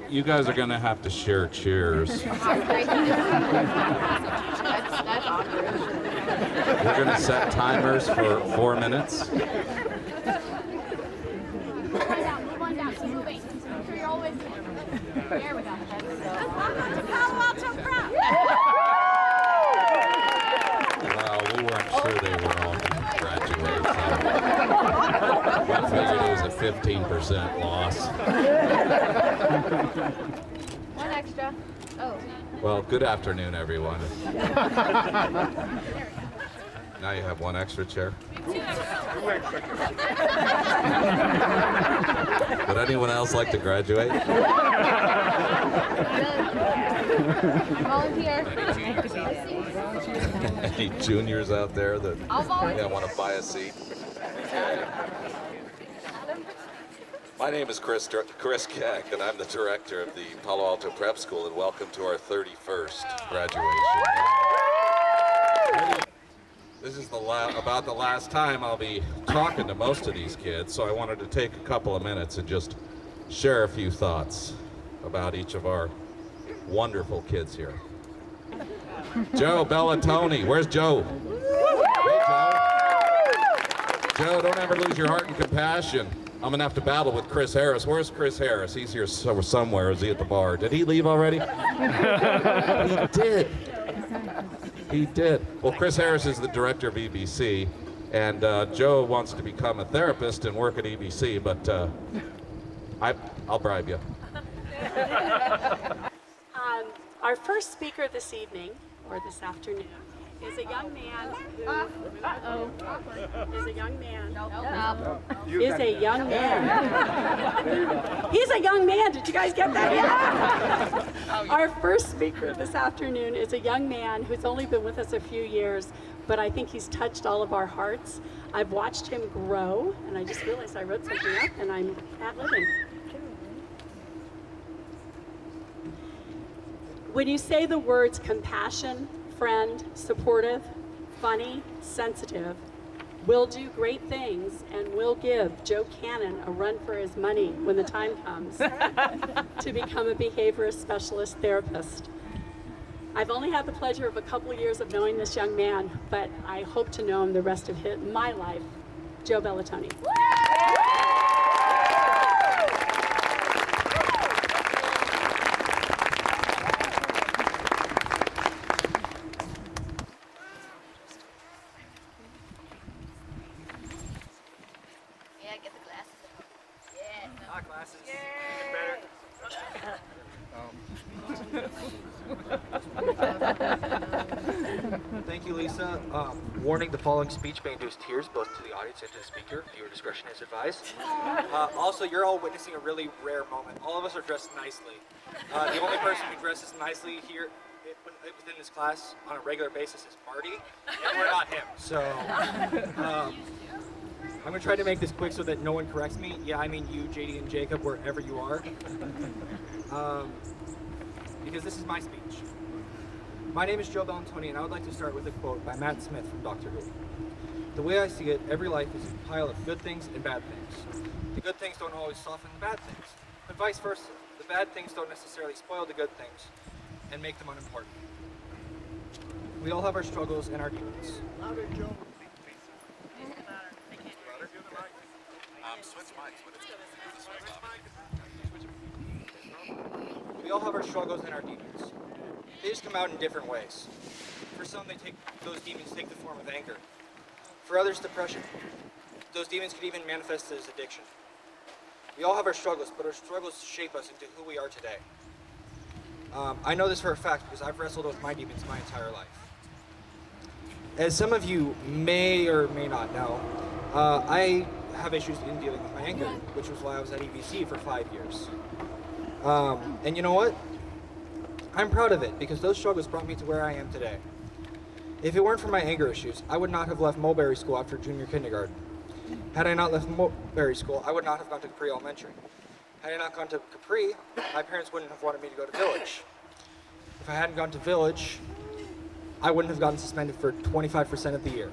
you guys are going to have to share chairs. That's awkward. We're going to set timers for 4 minutes. Move on down. Keep moving. Make sure you're always there. There we go. Welcome to Palo Alto Prep. Well, we weren't sure they were all going to graduate, so we figured it was a 15% loss. One extra. Oh. Well, good afternoon, everyone. Now you have one extra chair. Would anyone else like to graduate? Volunteer. Any juniors out there that want to buy a seat? My name is Chris Keck, and I'm the director of the Palo Alto Prep School, and welcome to our 31st graduation. This is about the last time I'll be talking to most of these kids, so I wanted to take a couple of minutes and just share a few thoughts about each of our wonderful kids here. Joe Bellatoni, where's Joe? Hey, Joe. Joe, don't ever lose your heart and compassion. I'm gonna have to battle with Chris Harris. Where's Chris Harris? He's here somewhere. Is he at the bar? Did he leave already? He did. He did. Well, Chris Harris is the director of EBC, and Joe wants to become a therapist and work at EBC, but I'll bribe you. Our first speaker this evening, or this afternoon, is a young man who is a young man. Is a young man. He's a young man. Did you guys get that? Yeah. Our first speaker this afternoon is a young man who's only been with us a few years, but I think he's touched all of our hearts. I've watched him grow, and I just realized I wrote something up, and I'm ad-libbing. When you say the words compassion, friend, supportive, funny, sensitive, will do great things, and will give Joe Cannon a run for his money when the time comes to become a behaviorist specialist therapist. I've only had the pleasure of a couple of years of knowing this young man, but I hope to know him the rest of my life. Joe Bellatoni. Thank you, Lisa. Warning, the following speech may induce tears both to the audience and to the speaker. Viewer discretion is advised. Also, you're all witnessing a really rare moment. All of us are dressed nicely. The only person who dresses nicely here within this class on a regular basis is Marty, and we're not him. So, I'm going to try to make this quick so that no one corrects me. Yeah, I mean you, JD, and Jacob, wherever you are. Because this is my speech. My name is Joe Bellatoni, and I would like to start with a quote by Matt Smith from Doctor Who. The way I see it, every life is a pile of good things and bad things. The good things don't always soften the bad things, but vice versa. The bad things don't necessarily spoil the good things and make them unimportant. We all have our struggles and our demons. Louder, Joe. Switch mics. We all have our struggles and our demons. They just come out in different ways. For some, those demons take the form of anger. For others, depression. Those demons could even manifest as addiction. We all have our struggles, but our struggles shape us into who we are today. I know this for a fact because I've wrestled with my demons my entire life. As some of you may or may not know, I have issues in dealing with my anger, which was why I was at EBC for 5 years. And you know what? I'm proud of it because those struggles brought me to where I am today. If it weren't for my anger issues, I would not have left Mulberry School after junior kindergarten. Had I not left Mulberry School, I would not have gone to Capri Elementary. Had I not gone to Capri, my parents wouldn't have wanted me to go to Village. If I hadn't gone to Village, I wouldn't have gotten suspended for 25% of the year.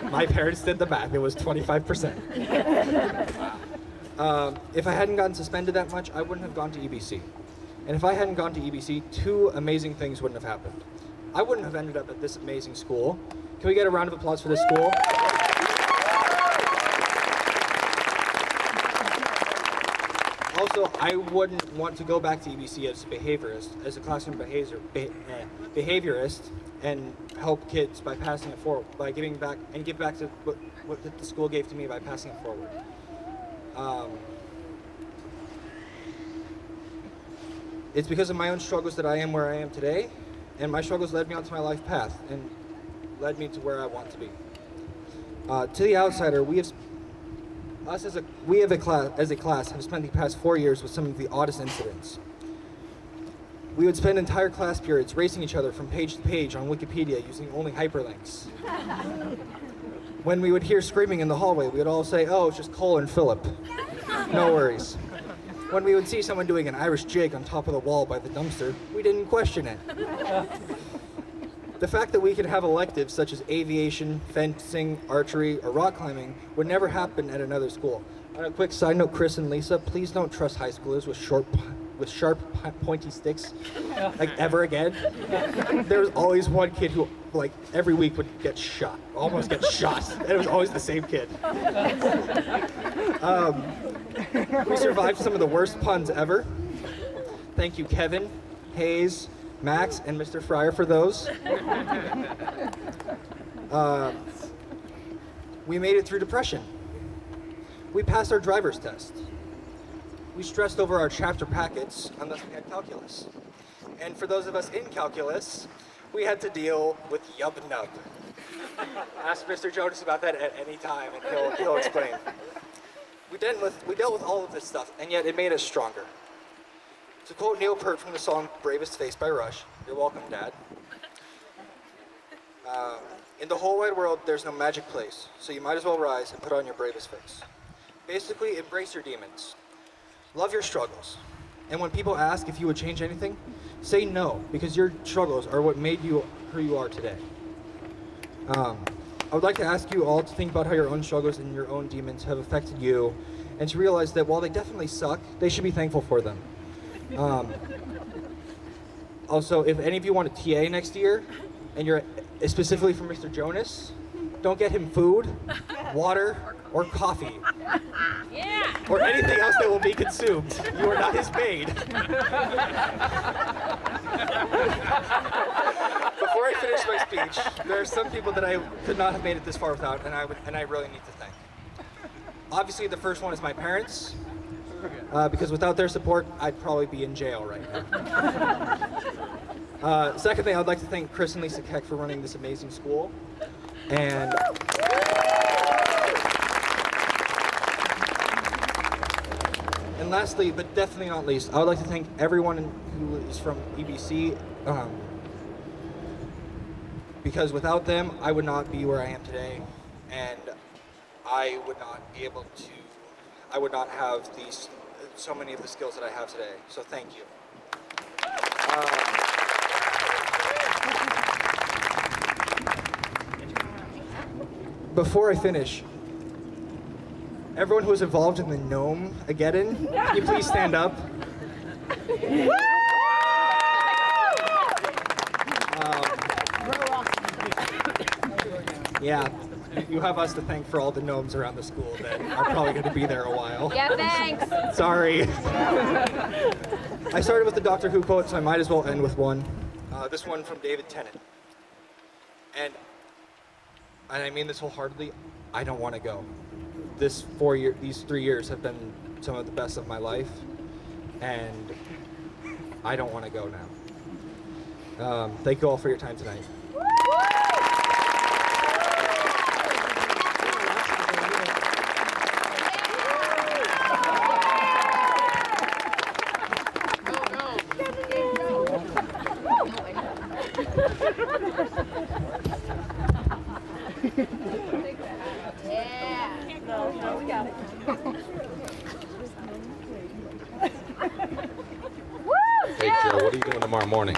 My parents did the math, it was 25%. If I hadn't gotten suspended that much, I wouldn't have gone to EBC. And if I hadn't gone to EBC, two amazing things wouldn't have happened. I wouldn't have ended up at this amazing school. Can we get a round of applause for this school? Also, I wouldn't want to go back to EBC as a behaviorist, as a classroom behaviorist, and help kids by passing it forward, by giving back and give back to what the school gave to me by passing it forward. It's because of my own struggles that I am where I am today, and my struggles led me onto my life path and led me to where I want to be. To the outsider, as a class have spent the past 4 years with some of the oddest incidents. We would spend entire class periods racing each other from page to page on Wikipedia using only hyperlinks. When we would hear screaming in the hallway, we would all say, "Oh, it's just Cole and Philip. No worries." When we would see someone doing an Irish jig on top of the wall by the dumpster, we didn't question it. The fact that we could have electives such as aviation, fencing, archery, or rock climbing would never happen at another school. On a quick side note, Chris and Lisa, please don't trust high schoolers with sharp, pointy sticks, like ever again. There was always one kid who, like, every week would get shot, almost get shot, and it was always the same kid. We survived some of the worst puns ever. Thank you, Kevin, Hayes, Max, and Mr. Fryer for those. We made it through depression. We passed our driver's test. We stressed over our chapter packets unless we had calculus. And for those of us in calculus, we had to deal with Yub Nub. Ask Mr. Jonas about that at any time and he'll explain. We dealt with all of this stuff, and yet it made us stronger. To quote Neil Peart from the song Bravest Face by Rush, "You're welcome, Dad." In the whole wide world, there's no magic place, so you might as well rise and put on your bravest face. Basically, embrace your demons. Love your struggles. And when people ask if you would change anything, say no, because your struggles are what made you who you are today. I would like to ask you all to think about how your own struggles and your own demons have affected you, and to realize that while they definitely suck, they should be thankful for them. Also, if any of you want a TA next year, and you're specifically for Mr. Jonas, don't get him food, water, or coffee. Yeah. Or anything else that will be consumed. You are not his maid. Before I finish my speech, there are some people that I could not have made it this far without, and I really need to thank. Obviously, the first one is my parents, because without their support, I'd probably be in jail right now. Secondly, I'd like to thank Chris and Lisa Keck for running this amazing school, and lastly, but definitely not least, I would like to thank everyone who is from EBC, because without them, I would not be where I am today, and I would not have so many of the skills that I have today. So thank you. Before I finish, everyone who was involved in the Gnome-ageddon, can you please stand up? Yeah, you have us to thank for all the gnomes around the school that are probably going to be there a while. Yeah, thanks. Sorry. I started with the Doctor Who quote, so I might as well end with one. This one from David Tennant. And I mean this wholeheartedly, I don't want to go. These 3 years have been some of the best of my life, and I don't want to go now. Thank you all for your time tonight. Hey, Joe, what are you doing tomorrow morning?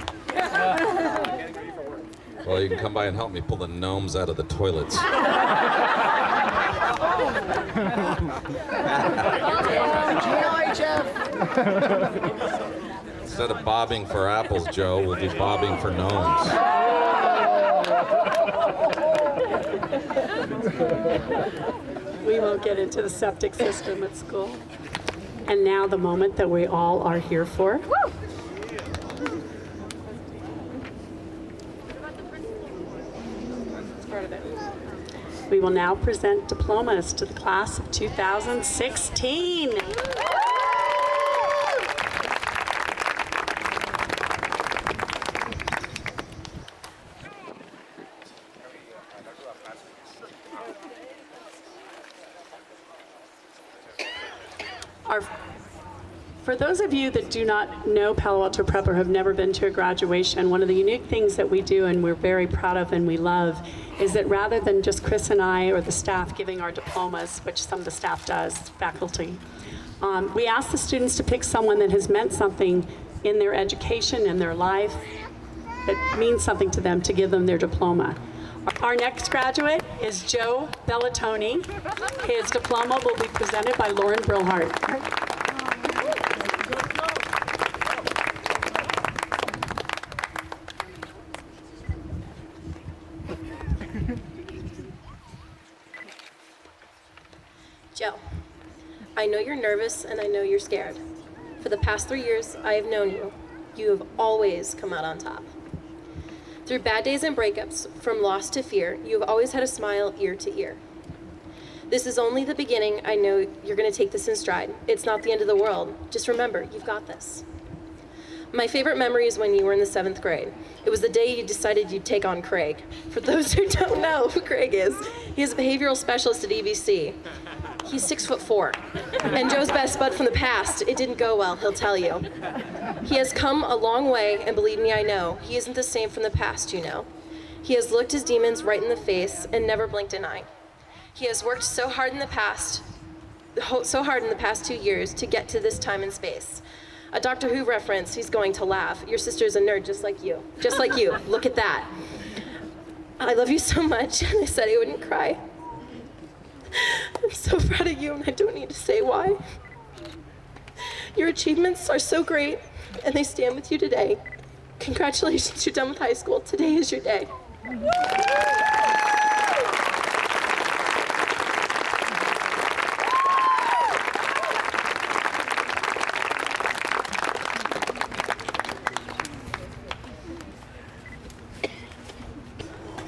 Well, you can come by and help me pull the gnomes out of the toilets. Instead of bobbing for apples, Joe, we'll be bobbing for gnomes. We won't get into the septic system at school. And now the moment that we all are here for. We will now present diplomas to the class of 2016. For those of you that do not know Palo Alto Prep or have never been to a graduation, one of the unique things that we do and we're very proud of and we love is that rather than just Chris and I or the staff giving our diplomas, which some of the staff does, faculty, we ask the students to pick someone that has meant something in their education and their life that means something to them to give them their diploma. Our next graduate is Joe Bellatoni. His diploma will be presented by Lauren Brilhart. Joe, I know you're nervous and I know you're scared. For the past 3 years I have known you. You have always come out on top. Through bad days and breakups, from loss to fear, you have always had a smile ear to ear. This is only the beginning. I know you're going to take this in stride. It's not the end of the world. Just remember, you've got this. My favorite memory is when you were in the 7th grade. It was the day you decided you'd take on Craig. For those who don't know who Craig is, he is a behavioral specialist at EBC. He's 6'4", and Joe's best bud from the past. It didn't go well, he'll tell you. He has come a long way, and believe me, I know, he isn't the same from the past, you know. He has looked his demons right in the face and never blinked an eye. He has worked so hard in the past 2 years to get to this time and space. A Doctor Who reference, he's going to laugh. Your sister's a nerd just like you. Just like you. Look at that. I love you so much, and I said I wouldn't cry. I'm so proud of you, and I don't need to say why. Your achievements are so great, and they stand with you today. Congratulations, you're done with high school. Today is your day.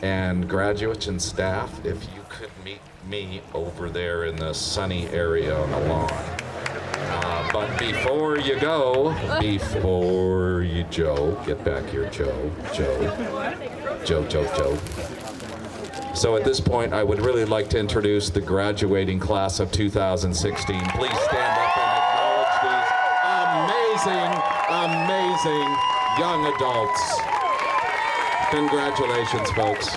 And graduates and staff, if you could meet me over there in the sunny area on the lawn. But before you go, Joe, get back here, Joe. So at this point, I would really like to introduce the graduating class of 2016. Please stand up and acknowledge these amazing young adults. Congratulations, folks.